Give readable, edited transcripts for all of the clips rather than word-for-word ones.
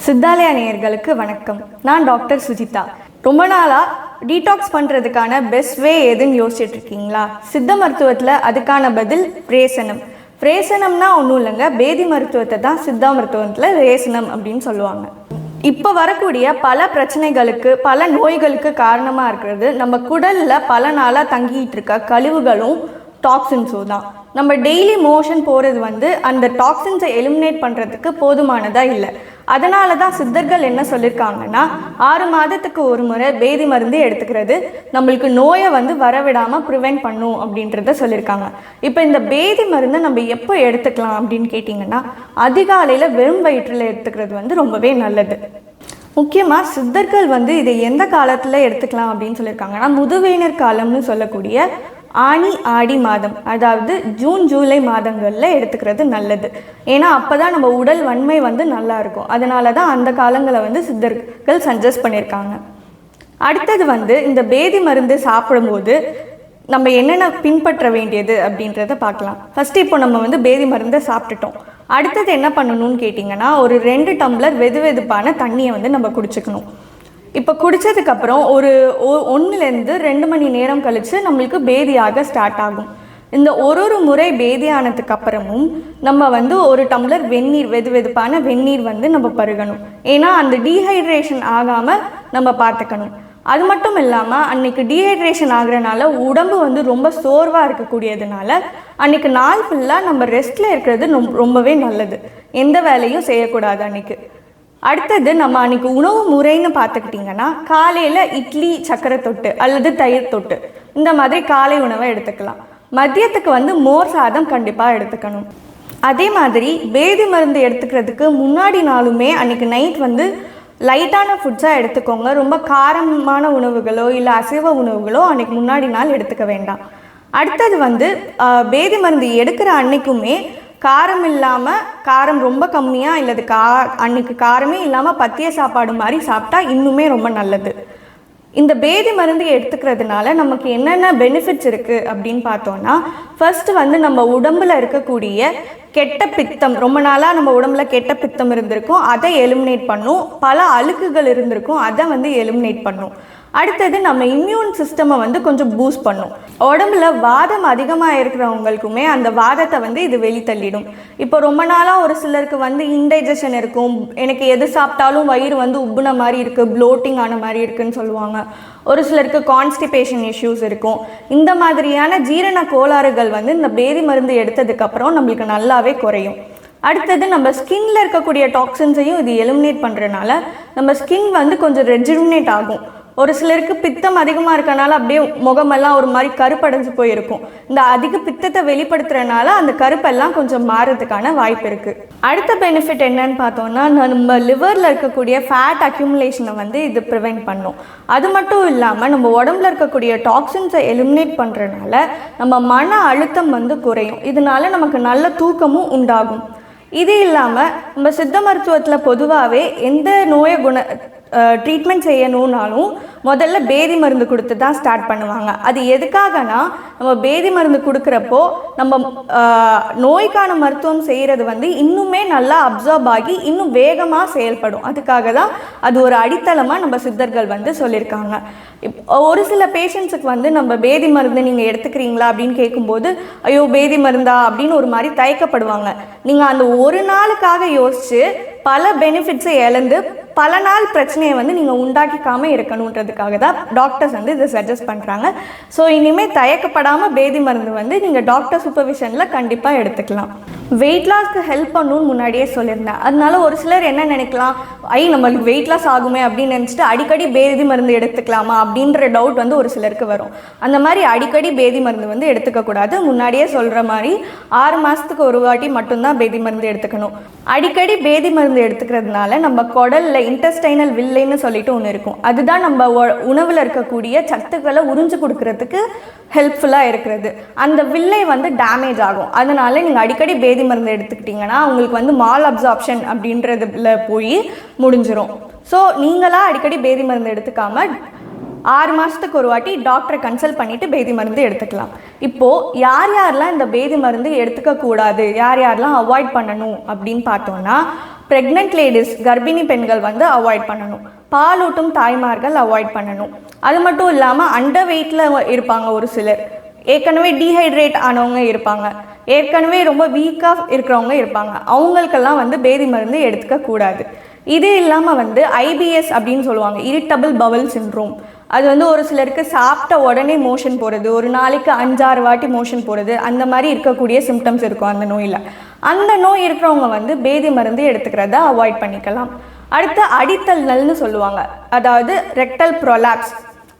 சித்தாலயா நேயர்களுக்கு வணக்கம். நான் டாக்டர் சுஜிதா. ரொம்ப நாளாக டீடாக்ஸ் பண்ணுறதுக்கான பெஸ்ட் வே எதுன்னு யோசிச்சுட்டு இருக்கீங்களா? சித்த மருத்துவத்தில் அதுக்கான பதில் ரேசனம். ரேசனம்னா ஒன்றும் இல்லைங்க, பேதி மருத்துவத்தை தான் சித்தா மருத்துவத்தில் ரேசனம் அப்படின்னு சொல்லுவாங்க. இப்போ வரக்கூடிய பல பிரச்சனைகளுக்கு, பல நோய்களுக்கு காரணமாக இருக்கிறது நம்ம குடலில் பல நாளாக தங்கிட்டு இருக்க கழிவுகளும் டாக்ஸின்ஸும் தான். நம்ம டெய்லி மோஷன் போகிறது அந்த டாக்ஸின்ஸை எலிமினேட் பண்ணுறதுக்கு போதுமானதாக இல்லை. அதனால தான் சித்தர்கள் என்ன சொல்லியிருக்காங்கன்னா, 6 மாதத்துக்கு ஒரு முறை பேதி மருந்து எடுத்துக்கிறது நம்மளுக்கு நோயை வரவிடாமல் ப்ரிவெண்ட் பண்ணும் அப்படின்றத சொல்லியிருக்காங்க. இப்போ இந்த பேதி மருந்தை நம்ம எப்போ எடுத்துக்கலாம் அப்படின்னு கேட்டிங்கன்னா, அதிகாலையில் வெறும் வயிற்றில் எடுத்துக்கிறது ரொம்பவே நல்லது. முக்கியமாக சித்தர்கள் இதை எந்த காலத்தில் எடுத்துக்கலாம் அப்படின்னு சொல்லியிருக்காங்கன்னா, முதுவேனர் காலம்னு சொல்லக்கூடிய ஆனி ஆடி மாதம், அதாவது ஜூன் ஜூலை மாதங்களில் எடுத்துக்கிறது நல்லது. ஏன்னா அப்போ தான் நம்ம உடல் வன்மை நல்லா இருக்கும். அதனால தான் அந்த காலங்களை சித்தர்கள் சஜஸ்ட் பண்ணியிருக்காங்க. அடுத்தது இந்த பேதி மருந்து சாப்பிடும்போது நம்ம என்னென்ன பின்பற்ற வேண்டியது அப்படின்றத பார்க்கலாம். ஃபஸ்ட்டு இப்போ நம்ம பேதி மருந்தை சாப்பிட்டுட்டோம். அடுத்தது என்ன பண்ணணும்னு கேட்டிங்கன்னா, ஒரு 2 டம்ளர் வெது வெதுப்பான தண்ணியை நம்ம குடிச்சுக்கணும். இப்போ குடித்ததுக்கப்புறம் ஒரு 1லேருந்து 2 மணி நேரம் கழித்து நம்மளுக்கு பேதியாக ஸ்டார்ட் ஆகும். இந்த ஒரு முறை பேதியானதுக்கு அப்புறமும் நம்ம 1 டம்ளர் வெந்நீர், வெது வெதுப்பான வெந்நீர் நம்ம பருகணும். ஏன்னா அந்த டீஹைட்ரேஷன் ஆகாமல் நம்ம பார்த்துக்கணும். அது மட்டும் இல்லாமல் அன்றைக்கி டீஹைட்ரேஷன் ஆகிறனால உடம்பு ரொம்ப சோர்வாக இருக்கக்கூடியதுனால அன்றைக்கி நாள் ஃபுல்லாக நம்ம ரெஸ்ட்டில் இருக்கிறது ரொம்பவே நல்லது. எந்த வேலையும் செய்யக்கூடாது அன்றைக்கி. அடுத்தது நம்ம அன்றைக்கி உணவு முறைன்னு பார்த்துக்கிட்டிங்கன்னா, காலையில் இட்லி சக்கரை தொட்டு அல்லது தயிர் தொட்டு இந்த மாதிரி காலை உணவை எடுத்துக்கலாம். மதியத்துக்கு மோர் சாதம் கண்டிப்பாக எடுத்துக்கணும். அதே மாதிரி பேதி மருந்து எடுத்துக்கிறதுக்கு முன்னாடி நாளுமே அன்றைக்கி நைட் லைட்டான ஃபுட்ஸாக எடுத்துக்கோங்க. ரொம்ப காரமான உணவுகளோ இல்லை அசைவ உணவுகளோ அன்றைக்கி முன்னாடி நாள் எடுத்துக்க வேண்டாம். அடுத்தது பேதி மருந்து எடுக்கிற அன்னைக்குமே காரம் இல்லாமல், காரம் ரொம்ப கம்மியாக இல்லது அன்றைக்கி காரமே இல்லாமல் பத்திய சாப்பாடு மாதிரி சாப்பிட்டா இன்னுமே ரொம்ப நல்லது. இந்த பேதி மருந்து எடுத்துக்கிறதுனால நமக்கு என்னென்ன பெனிஃபிட்ஸ் இருக்குது அப்படின்னு பார்த்தோன்னா, ஃபர்ஸ்ட்டு நம்ம உடம்பில் இருக்கக்கூடிய கெட்ட பித்தம், ரொம்ப நாளாக நம்ம உடம்புல கெட்ட பித்தம் இருந்திருக்கும், அதை எலிமினேட் பண்ணும். பல அழுக்குகள் இருந்திருக்கும், அதை எலிமினேட் பண்ணும். அடுத்தது நம்ம இம்யூன் சிஸ்டமை கொஞ்சம் பூஸ்ட் பண்ணும். உடம்புல வாதம் அதிகமாக இருக்கிறவங்களுக்குமே அந்த வாதத்தை இது வெளித்தள்ளிடும். இப்போ ரொம்ப நாளாக ஒரு சிலருக்கு இன்டைஜஷன் இருக்கும், எனக்கு எது சாப்பிட்டாலும் வயிறு உப்புன மாதிரி இருக்குது, ப்ளோட்டிங் ஆன மாதிரி இருக்குதுன்னு சொல்லுவாங்க. ஒரு சிலருக்கு கான்ஸ்டிபேஷன் இஷ்யூஸ் இருக்கும். இந்த மாதிரியான ஜீரண கோளாறுகள் இந்த பேதி மருந்து எடுத்ததுக்கப்புறம் நம்மளுக்கு நல்லாவே குறையும். அடுத்தது நம்ம ஸ்கின்ல இருக்கக்கூடிய டாக்ஸின்ஸையும் இது எலிமினேட் பண்ணுறதுனால நம்ம ஸ்கின் கொஞ்சம் ரெஜுவினேட் ஆகும். ஒரு சிலருக்கு பித்தம் அதிகமாக இருக்கனால அப்படியே முகமெல்லாம் ஒரு மாதிரி கருப்படைஞ்சு போயிருக்கும். இந்த அதிக பித்தத்தை வெளிப்படுத்துறதுனால அந்த கருப்பெல்லாம் கொஞ்சம் மாறதுக்கான வாய்ப்பு இருக்குது. அடுத்த பெனிஃபிட் என்னன்னு பார்த்தோம்னா, நம்ம லிவரில் இருக்கக்கூடிய ஃபேட் அக்யூமுலேஷனை இது ப்ரிவெண்ட் பண்ணும். அது மட்டும் இல்லாமல் நம்ம உடம்புல இருக்கக்கூடிய டாக்ஸின்ஸை எலிமினேட் பண்ணுறதுனால நம்ம மன அழுத்தம் குறையும். இதனால நமக்கு நல்ல தூக்கமும் உண்டாகும். இது இல்லாமல் நம்ம சித்த மருத்துவத்தில் பொதுவாகவே எந்த நோயை ட்ரீட்மெண்ட் செய்யணுன்னாலும் முதல்ல பேதி மருந்து கொடுத்து தான் ஸ்டார்ட் பண்ணுவாங்க. அது எதுக்காகனா, நம்ம பேதி மருந்து கொடுக்குறப்போ நம்ம நோய்க்கான மருத்துவம் செய்கிறது இன்னுமே நல்லா அப்சர்வ் ஆகி இன்னும் வேகமாக செயல்படும். அதுக்காக தான் அது ஒரு அடித்தளமாக நம்ம சித்தர்கள் சொல்லியிருக்காங்க. ஒரு சில பேஷண்ட்ஸுக்கு நம்ம பேதி மருந்து நீங்கள் எடுத்துக்கிறீங்களா அப்படின்னு கேட்கும்போது, ஐயோ பேதி மருந்தா அப்படின்னு ஒரு மாதிரி தயக்கப்படுவாங்க. நீங்கள் அந்த ஒரு நாளுக்காக யோசித்து பல பெனிஃபிட்ஸை இழந்து பல நாள் பிரச்சனையை நீங்கள் உண்டாக்கிக்காமல் இருக்கணுன்றதுக்காக தான் டாக்டர்ஸ் இதை சஜஸ்ட் பண்ணுறாங்க. ஸோ இனிமேல் தயக்கப்படாமல் பேதி மருந்து நீங்கள் டாக்டர் சூப்பர்விஷனில் கண்டிப்பாக எடுத்துக்கலாம். வெயிட் லாஸ்க்கு ஹெல்ப் பண்ணணும்னு முன்னாடியே சொல்லியிருந்தேன். அதனால ஒரு சிலர் என்ன நினைக்கலாம், நம்மளுக்கு வெயிட் லாஸ் ஆகுமே அப்படின்னு நினச்சிட்டு அடிக்கடி பேதி மருந்து எடுத்துக்கலாமா அப்படின்ற டவுட் ஒரு சிலருக்கு வரும். அந்த மாதிரி அடிக்கடி பேதி மருந்து எடுத்துக்கக்கூடாது. முன்னாடியே சொல்கிற மாதிரி 6 மாதத்துக்கு ஒரு வாட்டி மட்டும்தான் பேதி மருந்து எடுத்துக்கணும். அடிக்கடி பேதி மருந்து எடுத்துக்கிறதுனால நம்ம குடலில் இன்டெஸ்டைனல் வில்லைன்னு சொல்லிட்டு ஒன்று இருக்கும். அதுதான் நம்ம உணவில் இருக்கக்கூடிய சத்துக்களை உறிஞ்சு கொடுக்கறதுக்கு ஹெல்ப்ஃபுல்லாக இருக்கிறது. அந்த வில்லை டேமேஜ் ஆகும். அதனால நீங்கள் அடிக்கடி பேதி மருந்து எடுத்துக்கிட்டிங்கன்னா உங்களுக்கு மால் அப்சார்ப்ஷன் அப்படின்றதுல போய் முடிஞ்சிடும். ஸோ நீங்களாக அடிக்கடி பேதி மருந்து எடுத்துக்காமல் 6 மாதத்துக்கு ஒரு வாட்டி டாக்டரை கன்சல்ட் பண்ணிவிட்டு பேதி மருந்து எடுத்துக்கலாம். இப்போது யாரெல்லாம் இந்த பேதி மருந்து எடுத்துக்கக்கூடாது, யாரெல்லாம் அவாய்ட் பண்ணணும் அப்படின்னு பார்த்தோன்னா, ப்ரெக்னென்ட் லேடிஸ் கர்ப்பிணி பெண்கள் வந்து அவாய்ட் பண்ணணும். பாலூட்டும் தாய்மார்கள் அவாய்ட் பண்ணணும். அது மட்டும் இல்லாமல் அண்டர் வெயிட்டில் இருப்பாங்க ஒரு சிலர், ஏற்கனவே டீஹைட்ரேட் ஆனவங்க இருப்பாங்க, ஏற்கனவே ரொம்ப வீக்காக இருக்கிறவங்க இருப்பாங்க. அவங்களுக்கெல்லாம் வந்து பேதி மருந்து எடுத்துக்க கூடாது. இது இல்லாமல் வந்து ஐபிஎஸ் அப்படின்னு சொல்லுவாங்க, இரிட்டபிள் பவல் சிண்ட்ரோம். அது வந்து ஒரு சிலருக்கு சாப்பிட்ட உடனே மோஷன் போகிறது, ஒரு நாளைக்கு 5-6 வாட்டி மோஷன் போகிறது, அந்த மாதிரி இருக்கக்கூடிய சிம்டம்ஸ் இருக்கும் அந்த நோயில். அந்த நோய் இருக்கிறவங்க வந்து பேதி மருந்து எடுத்துக்கிறத அவாய்ட் பண்ணிக்கலாம். அடுத்து அடித்தல்னல்னு சொல்லுவாங்க, அதாவது ரெக்டல் ப்ரொலாப்ஸ்,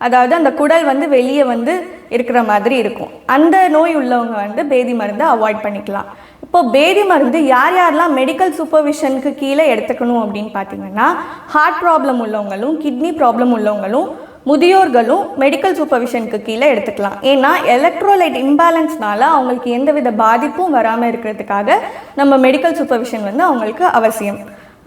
அதாவது அந்த குடல் வந்து வெளியே வந்து இருக்கிற மாதிரி இருக்கும். அந்த நோய் உள்ளவங்க வந்து பேதி மருந்தை அவாய்ட் பண்ணிக்கலாம். இப்போது பேதி மருந்து யாரெல்லாம் மெடிக்கல் சூப்பர்விஷனுக்கு கீழே எடுத்துக்கணும் அப்படின்னு பார்த்தீங்கன்னா, ஹார்ட் ப்ராப்ளம் உள்ளவங்களும் கிட்னி ப்ராப்ளம் உள்ளவங்களும் முதியோர்களும் மெடிக்கல் சூப்பர்விஷனுக்கு கீழே எடுத்துக்கலாம். ஏன்னா எலக்ட்ரோலைட் இம்பேலன்ஸ்னால அவங்களுக்கு எந்தவித பாதிப்பும் வராமல் இருக்கிறதுக்காக நம்ம மெடிக்கல் சூப்பர்விஷன் வந்து அவங்களுக்கு அவசியம்.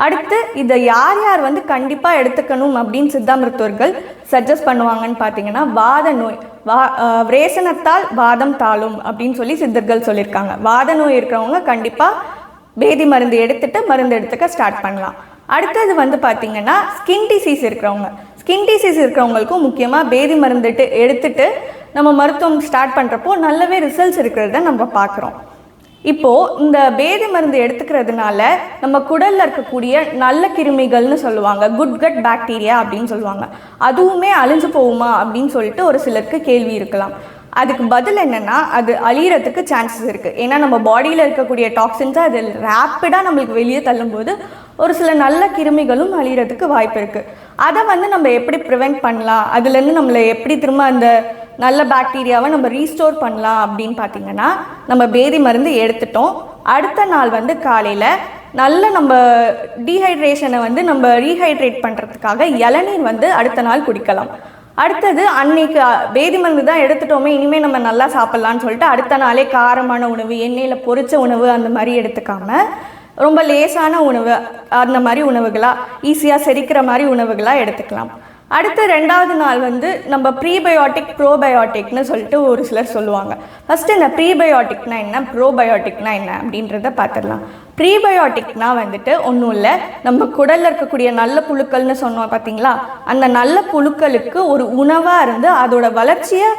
அடுத்து இதை யார் வந்து கண்டிப்பாக எடுத்துக்கணும் அப்படின்னு சித்தா மருத்துவர்கள் சஜஸ்ட் பண்ணுவாங்கன்னு பார்த்தீங்கன்னா, வாத நோய், விரேசனத்தால் வாதம் தாழும் அப்படின்னு சொல்லி சித்தர்கள் சொல்லியிருக்காங்க. வாத நோய் இருக்கிறவங்க கண்டிப்பாக பேதி மருந்து எடுத்துக்க ஸ்டார்ட் பண்ணலாம். அடுத்தது வந்து பார்த்தீங்கன்னா, ஸ்கின் டிசீஸ் இருக்கிறவங்களுக்கும் முக்கியமாக பேதி மருந்து எடுத்துட்டு நம்ம மருத்துவம் ஸ்டார்ட் பண்ணுறப்போ நல்லாவே ரிசல்ட்ஸ் இருக்கிறத நம்ம பார்க்குறோம். இப்போது இந்த பேதி மருந்து எடுத்துக்கிறதுனால நம்ம குடலில் இருக்கக்கூடிய நல்ல கிருமிகள்னு சொல்லுவாங்க, குட் கட் பாக்டீரியா அப்படின்னு சொல்லுவாங்க, அதுவுமே அழிஞ்சு போகுமா அப்படின்னு சொல்லிட்டு ஒரு சிலருக்கு கேள்வி இருக்கலாம். அதுக்கு பதில் என்னென்னா, அது அழியறதுக்கு சான்சஸ் இருக்குது. ஏன்னா நம்ம பாடியில் இருக்கக்கூடிய டாக்ஸின்ஸை அது ரேப்பிடாக நம்மளுக்கு வெளியே தள்ளும்போது ஒரு சில நல்ல கிருமிகளும் அழியறதுக்கு வாய்ப்பு இருக்குது. அதை வந்து நம்ம எப்படி ப்ரிவெண்ட் பண்ணலாம், அதுலேருந்து நம்மளை எப்படி திரும்ப அந்த நல்ல பாக்டீரியாவை நம்ம ரீஸ்டோர் பண்ணலாம் அப்படின்னு பார்த்தீங்கன்னா, நம்ம பேதி மருந்து எடுத்துட்டோம், அடுத்த நாள் வந்து காலையில் நல்ல நம்ம டீஹைட்ரேஷனை வந்து நம்ம ரீஹைட்ரேட் பண்ணுறதுக்காக இளநீர் வந்து அடுத்த நாள் குடிக்கலாம். அடுத்தது அன்னைக்கு பேதி மருந்து தான் எடுத்துட்டோமே, இனிமேல் நம்ம நல்லா சாப்பிட்லான்னு சொல்லிட்டு அடுத்த நாளே காரமான உணவு, எண்ணெயில் பொரிச்ச உணவு அந்த மாதிரி எடுத்துக்காமல் ரொம்ப லேசான உணவு, அந்த மாதிரி உணவுகளாக ஈஸியாக செரிக்கிற மாதிரி உணவுகளாக எடுத்துக்கலாம். அடுத்து 2வது நாள் வந்து நம்ம ப்ரீபயோட்டிக் ப்ரோபயோட்டிக்னு சொல்லிட்டு ஒரு சிலர் சொல்லுவாங்க. ஃபஸ்ட்டு இந்த ப்ரீபயோட்டிக்னா என்ன, ப்ரோபயோட்டிக்னா என்ன அப்படின்றத பார்த்துடலாம். ப்ரீபயோட்டிக்னா வந்துட்டு ஒன்றும் இல்லை, நம்ம குடலில் இருக்கக்கூடிய நல்ல புழுக்கள்னு சொன்னோம் பார்த்தீங்களா, அந்த நல்ல புழுக்களுக்கு ஒரு உணவாக இருந்து அதோட வளர்ச்சியை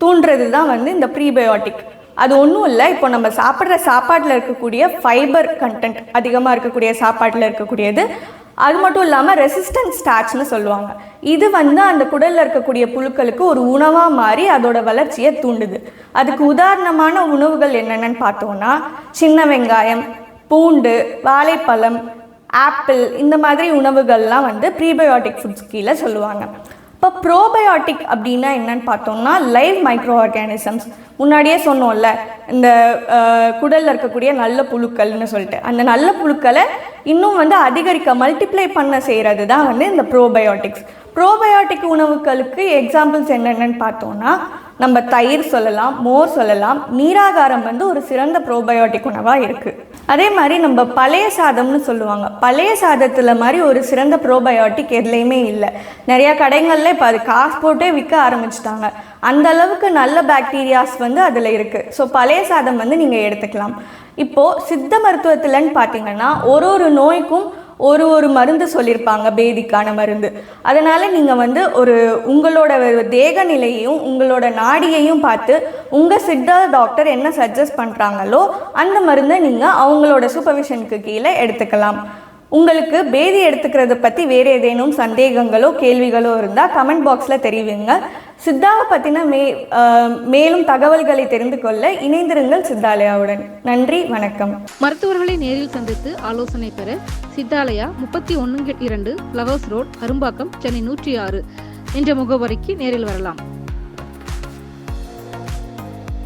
தூண்டுறது தான் வந்து இந்த ப்ரீபயோட்டிக். அது ஒன்றும் இல்லை, இப்போ நம்ம சாப்பிட்ற சாப்பாட்டில் இருக்கக்கூடிய ஃபைபர் கண்டென்ட் அதிகமாக இருக்கக்கூடிய சாப்பாட்டில் இருக்கக்கூடியது. அது மட்டும் இல்லாமல் ரெசிஸ்டன்ட் ஸ்டார்ச்னு சொல்லுவாங்க. இது வந்து அந்த குடலில் இருக்கக்கூடிய புழுக்களுக்கு ஒரு உணவாக மாறி அதோட வளர்ச்சியை தூண்டுது. அதுக்கு உதாரணமான உணவுகள் என்னென்னு பார்த்தோன்னா, சின்ன வெங்காயம், பூண்டு, வாழைப்பழம், ஆப்பிள், இந்த மாதிரி உணவுகள்லாம் வந்து ப்ரீபயோட்டிக் ஃபுட்ஸ் கீழே சொல்லுவாங்க. இப்போ ப்ரோபயோட்டிக் அப்படின்னா என்னன்னு பார்த்தோம்னா, லைவ் மைக்ரோ ஆர்கானிசம்ஸ். முன்னாடியே சொன்னோம்ல, இந்த குடலில் இருக்கக்கூடிய நல்ல புழுக்கள்னு சொல்லிட்டு, அந்த நல்ல புழுக்களை இன்னும் வந்து அதிகரிக்க மல்டிப்ளை பண்ண செய்கிறது தான் வந்து இந்த ப்ரோபயோட்டிக்ஸ். ப்ரோபயோட்டிக் உணவுகளுக்கு எக்ஸாம்பிள்ஸ் என்னென்னு பார்த்தோன்னா, நம்ம தயிர் சொல்லலாம், மோர் சொல்லலாம். நீராகாரம் வந்து ஒரு சிறந்த ப்ரோபயோட்டிக் உணவாக இருக்குது. அதே மாதிரி நம்ம பழைய சாதம்னு சொல்லுவாங்க, பழைய சாதத்தில் மாதிரி ஒரு சிறந்த ப்ரோபயோட்டிக் எதுலேயுமே இல்லை. நிறையா கடைகளில் இப்போ அது காசு போட்டே விற்க ஆரம்பிச்சிட்டாங்க. அந்த அளவுக்கு நல்ல பாக்டீரியாஸ் வந்து அதில் இருக்குது. ஸோ பழைய சாதம் வந்து நீங்கள் எடுத்துக்கலாம். இப்போது சித்த மருத்துவத்தில்னு பார்த்தீங்கன்னா, ஒரு நோய்க்கும் ஒரு மருந்து சொல்லியிருப்பாங்க, பேதிக்கான மருந்து. அதனால் நீங்கள் வந்து உங்களோட தேக நிலையையும் உங்களோட நாடியையும் பார்த்து உங்கள் சித்தா டாக்டர் என்ன சஜஸ்ட் பண்ணுறாங்களோ அந்த மருந்தை நீங்கள் அவங்களோட சூப்பர்விஷனுக்கு கீழே எடுத்துக்கலாம். உங்களுக்கு பேதி எடுத்துக்கிறத பற்றி வேறு ஏதேனும் சந்தேகங்களோ கேள்விகளோ இருந்தால் கமெண்ட் பாக்ஸில் தெரிவிங்க. சித்தாவை பற்றின மேலும் தகவல்களை தெரிந்து கொள்ள இணைந்திருங்கள் சித்தாலயாவுடன். நன்றி, வணக்கம். மருத்துவர்களை நேரில் சந்தித்து ஆலோசனை பெற சித்தாலயா 31/2 ஃப்ளவர்ஸ் ரோட், அரும்பாக்கம், சென்னை 106 என்ற முகவரிக்கு நேரில் வரலாம்.